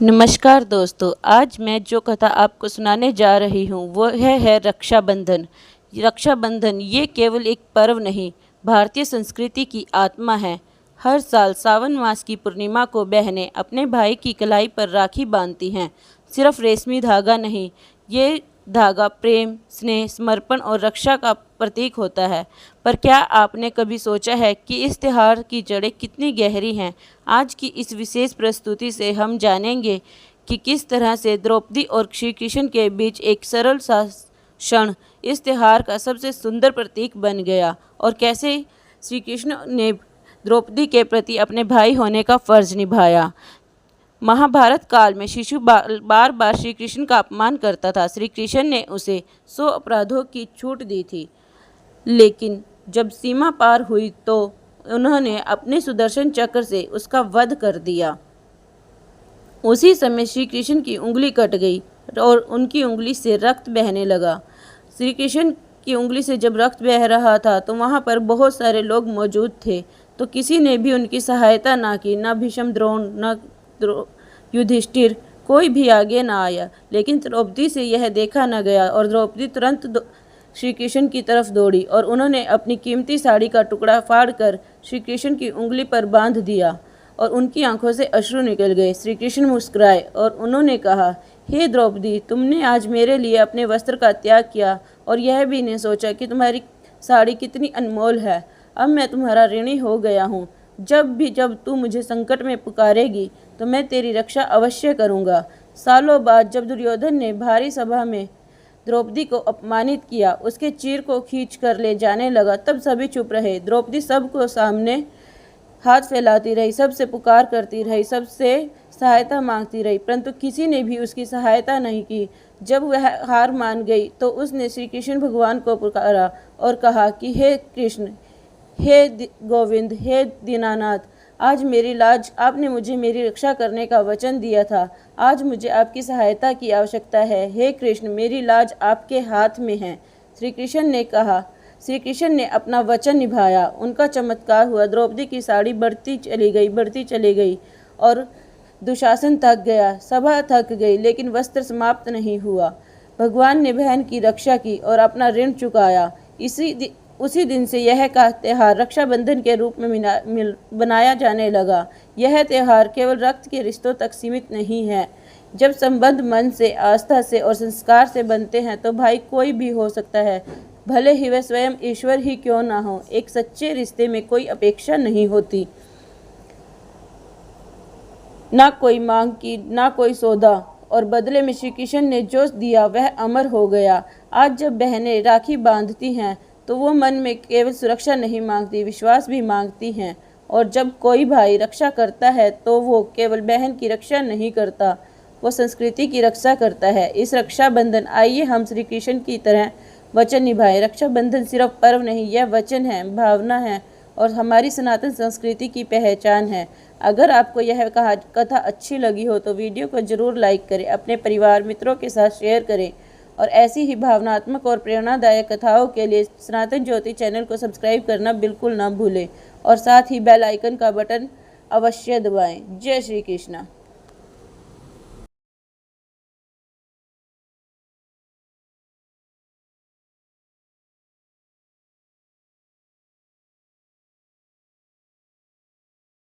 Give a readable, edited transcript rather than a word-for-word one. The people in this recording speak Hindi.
नमस्कार दोस्तों, आज मैं जो कथा आपको सुनाने जा रही हूँ वो है रक्षाबंधन। रक्षाबंधन ये केवल एक पर्व नहीं, भारतीय संस्कृति की आत्मा है। हर साल सावन मास की पूर्णिमा को बहनें अपने भाई की कलाई पर राखी बांधती हैं। सिर्फ रेशमी धागा नहीं, ये धागा प्रेम, स्नेह, समर्पण और रक्षा का प्रतीक होता है। पर क्या आपने कभी सोचा है कि इस त्योहार की जड़ें कितनी गहरी हैं? आज की इस विशेष प्रस्तुति से हम जानेंगे कि किस तरह से द्रौपदी और श्री कृष्ण के बीच एक सरल सा क्षण इस त्योहार का सबसे सुंदर प्रतीक बन गया और कैसे श्री कृष्ण ने द्रौपदी के प्रति अपने भाई होने का फर्ज निभाया। महाभारत काल में शिशु बार बार श्री कृष्ण का अपमान करता था। श्री कृष्ण ने उसे 100 अपराधों की छूट दी थी, लेकिन जब सीमा पार हुई तो उन्होंने अपने सुदर्शन चक्र से उसका वध कर दिया। उसी समय श्री कृष्ण की उंगली कट गई और उनकी उंगली से रक्त बहने लगा। श्री कृष्ण की उंगली से जब रक्त बह रहा था तो वहाँ पर बहुत सारे लोग मौजूद थे, तो किसी ने भी उनकी सहायता ना की। ना भीष्म, द्रोण, न युधिष्ठिर, कोई भी आगे ना आया। लेकिन द्रौपदी से यह देखा न गया और द्रौपदी तुरंत श्री कृष्ण की तरफ दौड़ी और उन्होंने अपनी कीमती साड़ी का टुकड़ा फाड़कर श्री कृष्ण की उंगली पर बांध दिया और उनकी आंखों से अश्रु निकल गए। श्री कृष्ण मुस्कुराए और उन्होंने कहा, हे द्रौपदी, तुमने आज मेरे लिए अपने वस्त्र का त्याग किया और यह भी नहीं सोचा कि तुम्हारी साड़ी कितनी अनमोल है। अब मैं तुम्हारा ऋणी हो गया हूँ। जब तू मुझे संकट में पुकारेगी तो मैं तेरी रक्षा अवश्य करूँगा। सालों बाद जब दुर्योधन ने भारी सभा में द्रौपदी को अपमानित किया, उसके चीर को खींच कर ले जाने लगा, तब सभी चुप रहे। द्रौपदी सबको सामने हाथ फैलाती रही, सबसे पुकार करती रही, सबसे सहायता मांगती रही, परंतु किसी ने भी उसकी सहायता नहीं की। जब वह हार मान गई तो उसने श्री कृष्ण भगवान को पुकारा और कहा कि हे कृष्ण, हे गोविंद, हे दीनानाथ, आज मेरी लाज, आपने मुझे मेरी रक्षा करने का वचन दिया था। आज मुझे आपकी सहायता की आवश्यकता है। हे कृष्ण, मेरी लाज आपके हाथ में है। श्री कृष्ण ने कहा। श्री कृष्ण ने अपना वचन निभाया। उनका चमत्कार हुआ। द्रौपदी की साड़ी बढ़ती चली गई और दुशासन थक गया, सभा थक गई, लेकिन वस्त्र समाप्त नहीं हुआ। भगवान ने बहन की रक्षा की और अपना ऋण चुकाया। उसी दिन से यह का त्यौहार रक्षाबंधन के रूप में बनाया जाने लगा। यह त्यौहार केवल रक्त के रिश्तों तक सीमित नहीं है। जब संबंध मन से, आस्था से और संस्कार से बनते हैं तो भाई कोई भी हो सकता है, भले ही वह स्वयं ईश्वर ही क्यों ना हो। एक सच्चे रिश्ते में कोई अपेक्षा नहीं होती, ना कोई मांग की, ना कोई सौदा, और बदले में श्री कृष्ण ने जो दिया वह अमर हो गया। आज जब बहनें राखी बांधती हैं तो वो मन में केवल सुरक्षा नहीं मांगती, विश्वास भी मांगती हैं। और जब कोई भाई रक्षा करता है तो वो केवल बहन की रक्षा नहीं करता, वो संस्कृति की रक्षा करता है। इस रक्षाबंधन आइए हम श्री कृष्ण की तरह वचन निभाएं। रक्षाबंधन सिर्फ पर्व नहीं, यह वचन है, भावना है और हमारी सनातन संस्कृति की पहचान है। अगर आपको यह कथा अच्छी लगी हो तो वीडियो को ज़रूर लाइक करें, अपने परिवार मित्रों के साथ शेयर करें और ऐसी ही भावनात्मक और प्रेरणादायक कथाओं के लिए सनातन ज्योति चैनल को सब्सक्राइब करना बिल्कुल ना भूलें और साथ ही बेल आइकन का बटन अवश्य दबाएं। जय श्री कृष्णा।